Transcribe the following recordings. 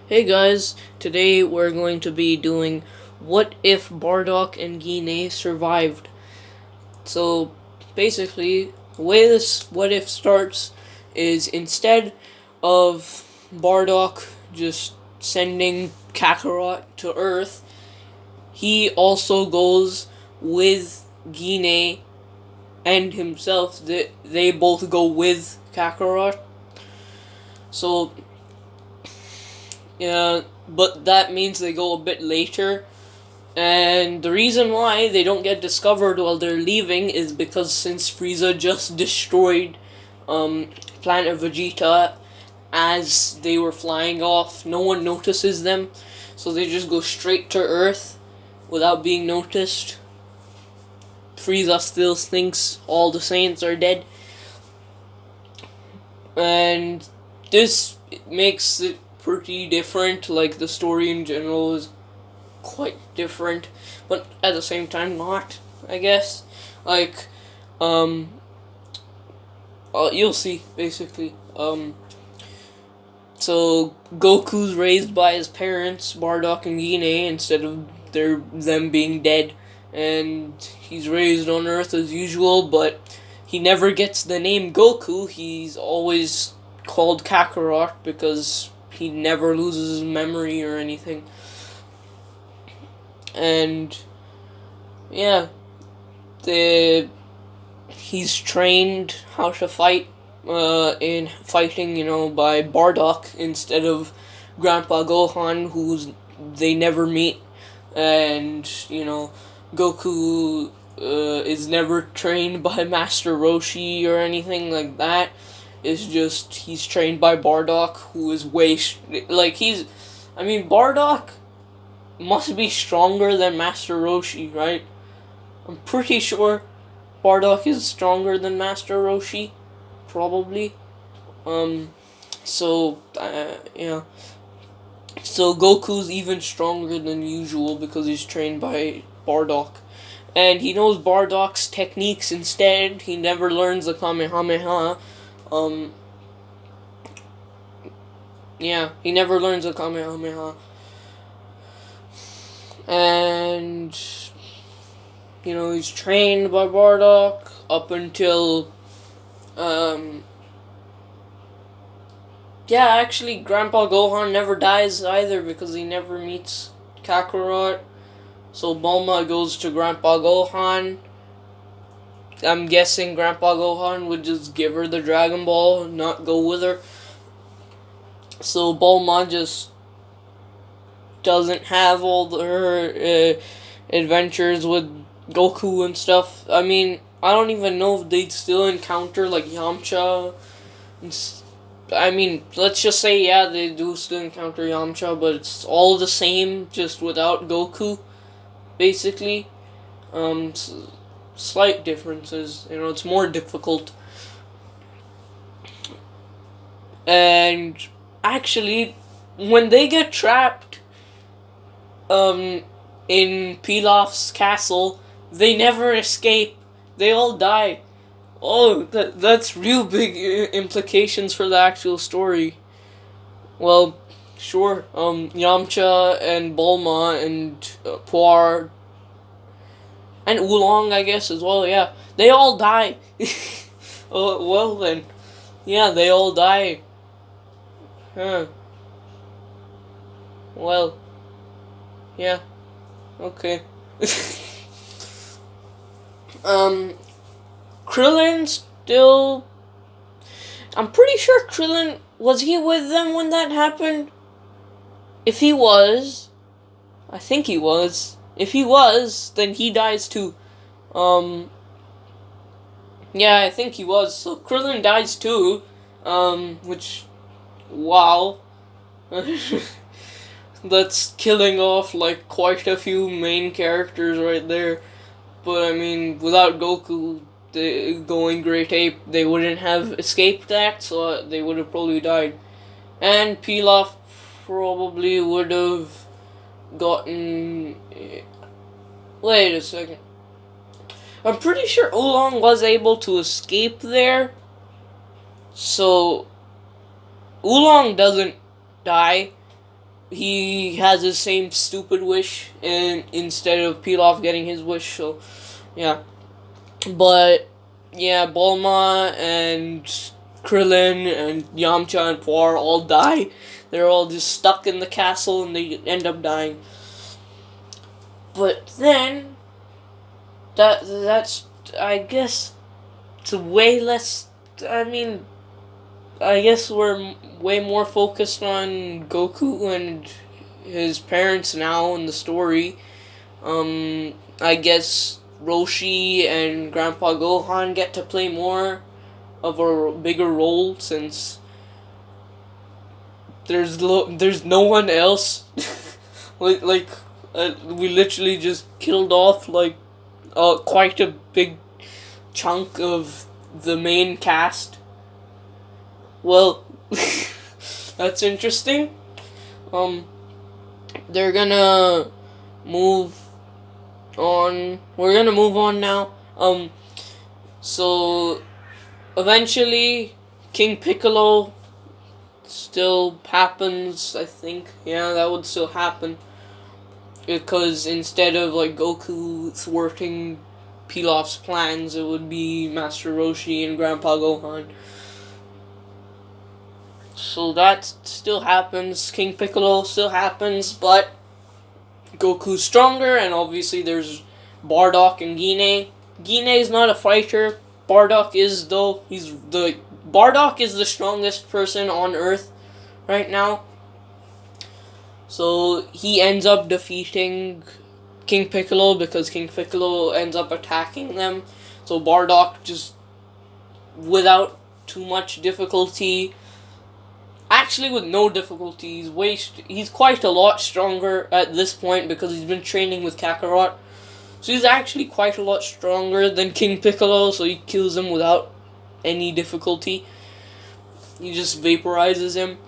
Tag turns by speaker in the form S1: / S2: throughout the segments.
S1: Hey guys, today we're going to be doing what if Bardock and Gine survived. So basically, the way this what if starts is instead of Bardock just sending Kakarot to Earth, he also goes with Gine and himself. They both go with Kakarot. So yeah, but that means they go a bit later. And the reason why they don't get discovered while they're leaving is because since Frieza just destroyed Planet Vegeta as they were flying off, no one notices them. So they just go straight to Earth without being noticed. Frieza still thinks all the Saiyans are dead. And this makes it pretty different. Like, the story in general is quite different, but at the same time not, I guess. Like, you'll see, basically. So Goku's raised by his parents, Bardock and Gine, instead of them being dead, and he's raised on Earth as usual, but he never gets the name Goku. He's always called Kakarot because he never loses his memory or anything. And yeah, he's trained how to fight in fighting, by Bardock instead of Grandpa Gohan, they never meet, and Goku is never trained by Master Roshi or anything like that. It's just he's trained by Bardock, who is Bardock must be stronger than Master Roshi, right? I'm pretty sure Bardock is stronger than Master Roshi, probably. Yeah. So Goku's even stronger than usual because he's trained by Bardock. And he knows Bardock's techniques instead. He never learns the Kamehameha. He never learns the Kamehameha. And he's trained by Bardock up until actually Grandpa Gohan never dies either because he never meets Kakarot. So Bulma goes to Grandpa Gohan. I'm guessing Grandpa Gohan would just give her the Dragon Ball and not go with her. So Bulma just doesn't have all her adventures with Goku and stuff. I mean, I don't even know if they'd still encounter like Yamcha. I mean, let's just say they do still encounter Yamcha, but it's all the same, just without Goku, basically. Slight differences. It's more difficult. And actually, when they get trapped in Pilaf's castle, they never escape. They all die. Oh, that's real big implications for the actual story. Well, sure. Yamcha and Bulma and Puar and Oolong, I guess, as well. Yeah, they all die. Oh, well then. Yeah, they all die. Huh. Well. Yeah. Okay. Krillin still... I'm pretty sure Krillin... Was he with them when that happened? If he was... I think he was. If he was, then he dies too. Yeah, I think he was. So Krillin dies too. Which... Wow. That's killing off, like, quite a few main characters right there. But, I mean, without Goku going Great Ape, they wouldn't have escaped that, so they would have probably died. And Pilaf probably would have gotten... Wait a second. I'm pretty sure Oolong was able to escape there. So, Oolong doesn't die. he has the same stupid wish, and instead of Pilaf getting his wish. So yeah, but yeah, Bulma and Krillin and Yamcha and Puar all die. They're all just stuck in the castle and they end up dying. But then that's I guess it's way less. I mean, I guess we're way more focused on Goku and his parents now in the story. I guess Roshi and Grandpa Gohan get to play more of a bigger role since there's no one else. We literally just killed off quite a big chunk of the main cast. Well, that's interesting. They're gonna move on. We're gonna move on now. So eventually, King Piccolo still happens. I think, yeah, that would still happen because instead of Goku thwarting Pilaf's plans, it would be Master Roshi and Grandpa Gohan. So that still happens. King Piccolo still happens, but Goku's stronger, and obviously there's Bardock and Gine. Gine is not a fighter. Bardock is, though. Bardock is the strongest person on Earth right now. So he ends up defeating King Piccolo because King Piccolo ends up attacking them. So Bardock just, without too much difficulty, actually with no difficulty, he's quite a lot stronger at this point because he's been training with Kakarot. So he's actually quite a lot stronger than King Piccolo, so he kills him without any difficulty. He just vaporizes him.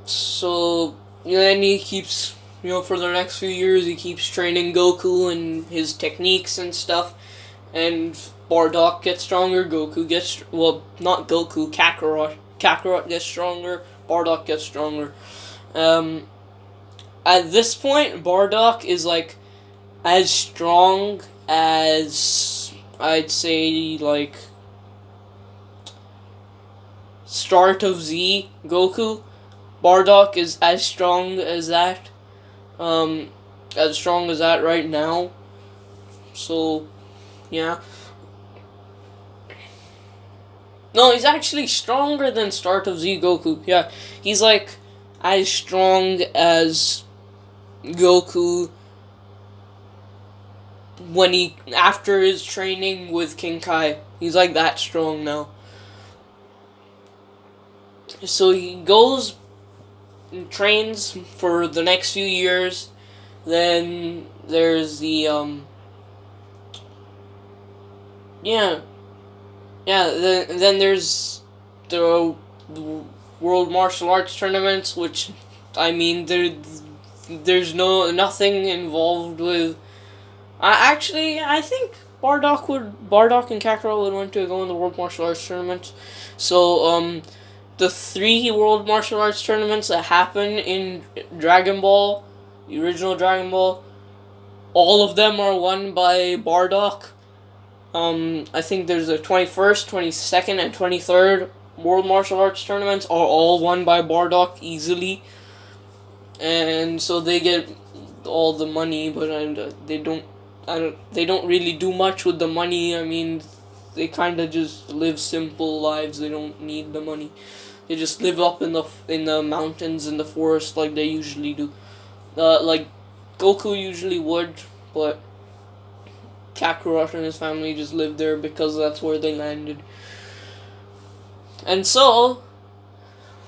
S1: So then he keeps, for the next few years, he keeps training Goku and his techniques and stuff. And Bardock gets stronger, Goku gets, not Goku, Kakarot. Kakarot gets stronger, Bardock gets stronger. At this point, Bardock is as strong as, I'd say, Start of Z Goku. Bardock is as strong as that. Right now. So, yeah. No, he's actually stronger than Start of Z Goku. Yeah, he's as strong as Goku after his training with King Kai. He's that strong now. So he goes and trains for the next few years. Then there's the then there's the World Martial Arts Tournaments, which, I mean, there's nothing involved with. I think Bardock and Kakarot would want to go in the World Martial Arts Tournament. So the 3 World Martial Arts Tournaments that happen in Dragon Ball, the original Dragon Ball, all of them are won by Bardock. I think there's the 21st, 22nd, and 23rd World Martial Arts Tournaments are all won by Bardock easily. And so they get all the money, but they don't really do much with the money. I mean, they kind of just live simple lives. They don't need the money. They just live up in the mountains, in the forest, like they usually do. Like Goku usually would, but Kakarot and his family just lived there because that's where they landed. And so,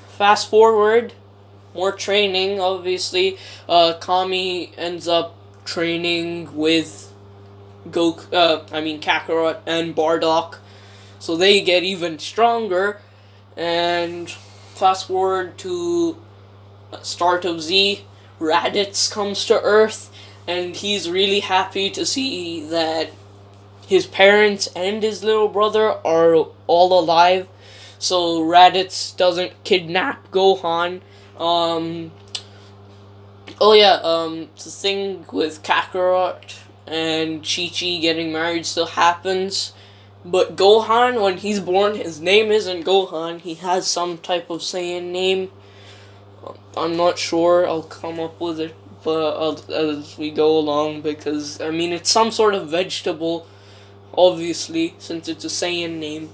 S1: fast forward, more training, obviously. Kami ends up training with Kakarot and Bardock, so they get even stronger. And fast forward to Start of Z, Raditz comes to Earth, and he's really happy to see that his parents and his little brother are all alive. so Raditz doesn't kidnap Gohan. The thing with Kakarot and Chi-Chi getting married still happens. But Gohan, when he's born, his name isn't Gohan. He has some type of Saiyan name. I'm not sure. I'll come up with it as we go along, because, I mean, it's some sort of vegetable, obviously, since it's a Saiyan name.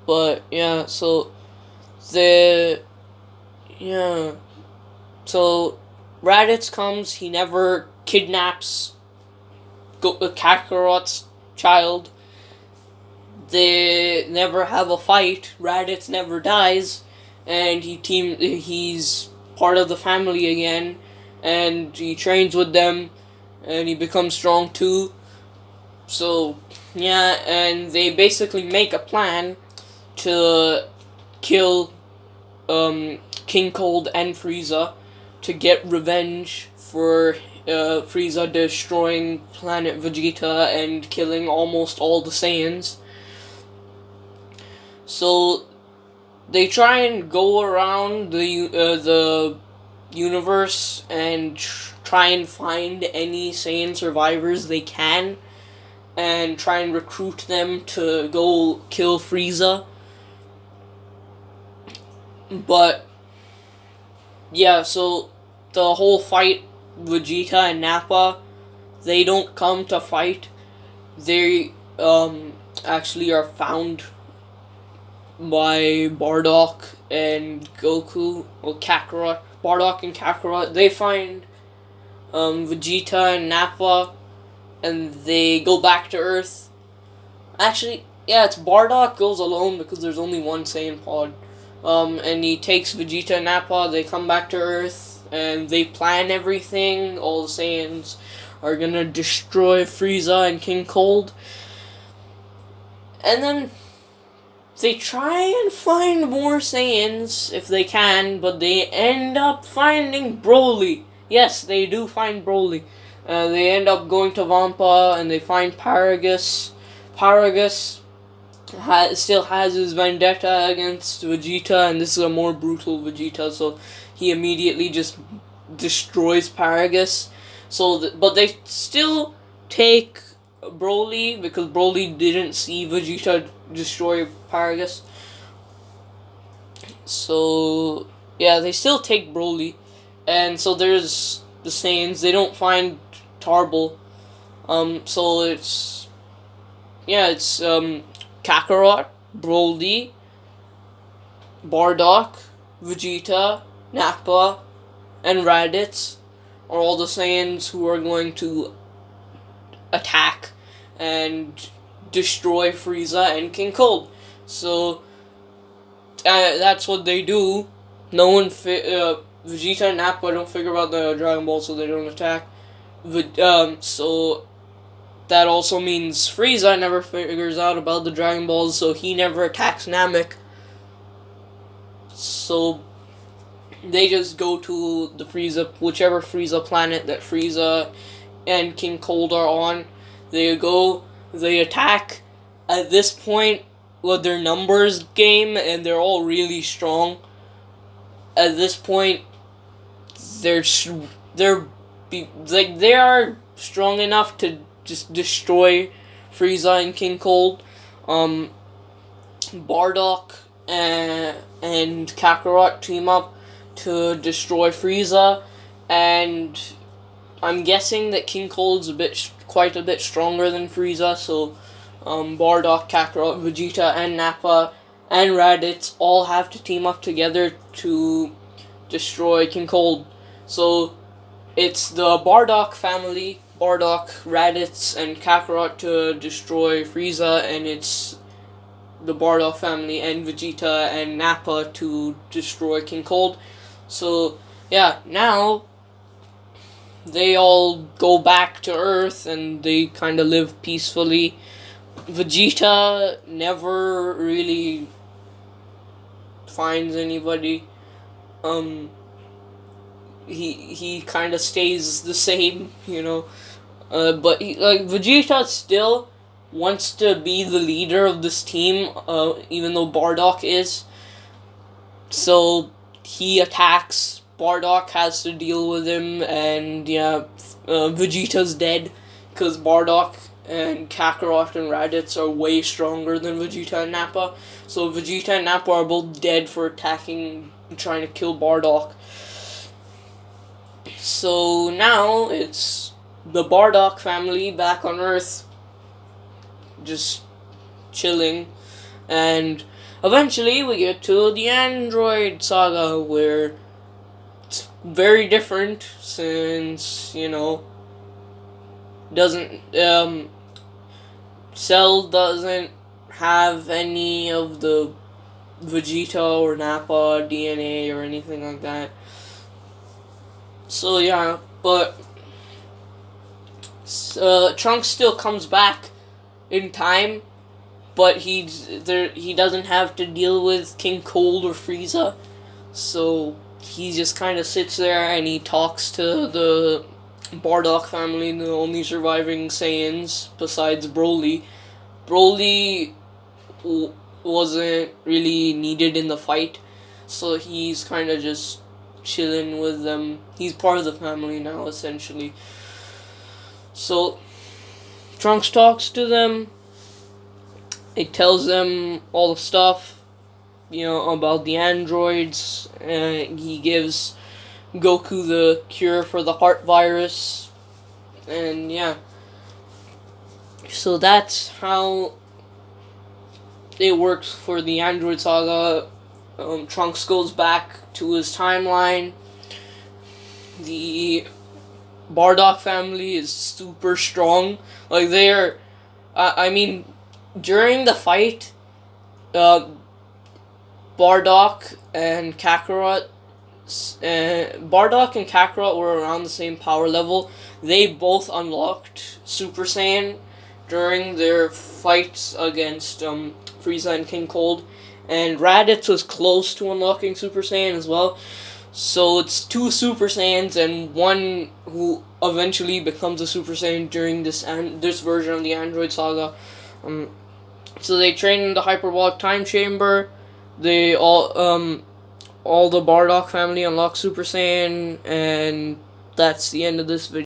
S1: But, yeah, so, so Raditz comes, he never kidnaps Kakarot's child. They never have a fight. Raditz never dies, and he's part of the family again, and he trains with them, and he becomes strong too. So, yeah, and they basically make a plan to kill King Cold and Frieza to get revenge for Frieza destroying planet Vegeta and killing almost all the Saiyans. So they try and go around the universe and try and find any Saiyan survivors they can, and try and recruit them to go kill Frieza. But yeah, so the whole fight, Vegeta and Nappa, they don't come to fight. They actually are found by Bardock and Goku, or Kakarot. Bardock and Kakarot, they find Vegeta and Nappa, and they go back to Earth. Actually, yeah, it's Bardock goes alone because there's only one Saiyan pod. And he takes Vegeta and Nappa, they come back to Earth, and they plan everything. All the Saiyans are gonna destroy Frieza and King Cold. And then they try and find more Saiyans if they can, but they end up finding Broly. Yes, they do find Broly. They end up going to Vampa, and they find Paragus. Paragus still has his vendetta against Vegeta, and this is a more brutal Vegeta, so he immediately just destroys Paragus. But they still take Broly, because Broly didn't see Vegeta destroy Paragus. So, yeah, they still take Broly. And so there's the Saiyans, they don't find Tarble. So it's Kakarot, Broly, Bardock, Vegeta, Nappa, and Raditz are all the Saiyans who are going to attack and destroy Frieza and King Cold. So that's what they do. No one Vegeta and Nappa don't figure out the Dragon Ball, so they don't attack. So that also means Frieza never figures out about the Dragon Balls, so he never attacks Namek. So they just go to the whichever Frieza planet that Frieza and King Cold are on. They go, they attack. At this point, with their numbers game, and they're all really strong. At this point, they are strong enough to just destroy Frieza and King Cold. Bardock and Kakarot team up to destroy Frieza, and I'm guessing that King Cold's quite a bit stronger than Frieza, so Bardock, Kakarot, Vegeta, and Nappa, and Raditz all have to team up together to destroy King Cold. So it's the Bardock family, Bardock, Raditz, and Kakarot to destroy Frieza, and it's the Bardock family and Vegeta and Nappa to destroy King Cold. So yeah, now they all go back to Earth and they kind of live peacefully. Vegeta never really finds anybody. He kind of stays the same, but Vegeta still wants to be the leader of this team, even though Bardock is. So he attacks. Bardock has to deal with him, and yeah, Vegeta's dead because Bardock and Kakarot and Raditz are way stronger than Vegeta and Nappa. So Vegeta and Nappa are both dead for attacking, trying to kill Bardock. So now it's the Bardock family back on Earth, just chilling, and eventually we get to the Android saga, where it's very different since, Cell doesn't have any of the Vegeta or Nappa DNA or anything like that. So yeah, but Trunks still comes back in time, but he doesn't have to deal with King Cold or Frieza, so he just kind of sits there and he talks to the Bardock family, the only surviving Saiyans besides Broly. Broly wasn't really needed in the fight, so he's kind of just chilling with them. He's part of the family now, essentially. So Trunks talks to them. He tells them all the stuff, about the androids. He gives Goku the cure for the heart virus. And yeah. So that's how it works for the Android Saga. Trunks goes back to his timeline. The Bardock family is super strong. Like, they're... during the fight, Bardock and Kakarot... Bardock and Kakarot were around the same power level. They both unlocked Super Saiyan during their fights against Frieza and King Cold. And Raditz was close to unlocking Super Saiyan as well. So it's 2 Super Saiyans and one who eventually becomes a Super Saiyan during this version of the Android Saga. So they train in the hyperbolic time chamber. They all the Bardock family unlock Super Saiyan, and that's the end of this video.